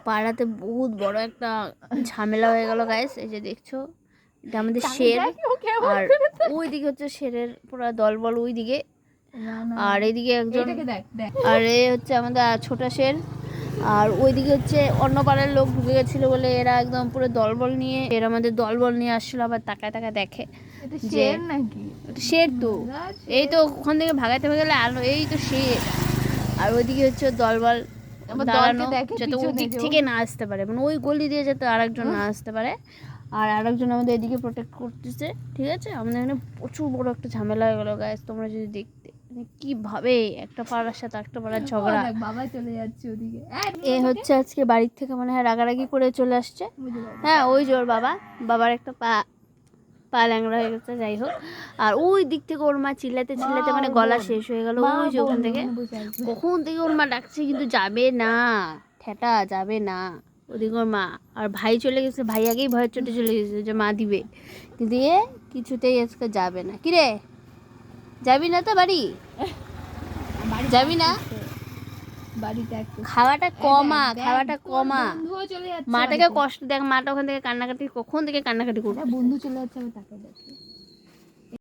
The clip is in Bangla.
পাড়াতে বহুত বড় একটা ঝামেলা হয়ে গেল গাইস। এই যে দেখছো এটা আমাদের শের, আর ওইদিকে হচ্ছে শেরের পুরো দলবল ওইদিকে, আর এইদিকে একজন, আর এ হচ্ছে আমাদের ছোট শের, আর ওইদিকে হচ্ছে অন্য পাড়ার লোক ঢুকে গেছিলো বলে এরা একদম পুরো দলবল নিয়ে, এরা আমাদের দলবল নিয়ে আসছিল। আবার তাকায় তাকায় দেখে যে শের, তো এই তো ওখান থেকে ভাগাতে ভাগালে আলো, এই তো শের। আর ওইদিকে হচ্ছে দলবল দাঁড়ানো যাতে ওই দিক থেকে না আসতে পারে, মানে ওই গলি দিয়ে যাতে আরেকজন না আসতে পারে, আর আরেকজন আমাদের এদিকে প্রোটেক্ট করতেছে। ঠিক আছে, আমাদের এখানে প্রচুর বড় একটা ঝামেলা হয়ে গেল গাইস। তোমরা যদি দেখতে কিভাবে একটা পাড়ার সাথে একটা পাড়ার ঝগড়া। বাবা চলে যাচ্ছে ওদিকে, এ হচ্ছে আজকে বাড়ির থেকে মনে হয় রাগারাগি করে চলে আসছে। হ্যাঁ ওই জোর বাবার একটা পা ল্যাংড়া হয়ে গেছে, যাই হোক। আর ওই দিক থেকে ওর মা চিল্লাতে চিল্লাতে মানে গলা শেষ হয়ে গেল। ওই যে ওখান থেকে কখন থেকে ওর মা ডাকছে কিন্তু যাবে না, ঠেটা যাবে না ওদিকে ওর মা। আর ভাই চলে গেছে, ভাই আগেই ভয়ের চোটে চলে গেছে যে মা দিবে, কিন্তু এ কিছুতেই আজকে যাবে না। কিরে যাবি না তো বাড়ি? যাবি না? খাওয়াটা কমা, খাওয়াটা কমা। মাটাকে কষ্ট দেখ, মাটা ওখান থেকে কান্নাকাটি, কখন থেকে কান্নাকাটি করবে। বন্ধু চলে যাচ্ছে, আমি তাকে দেখি।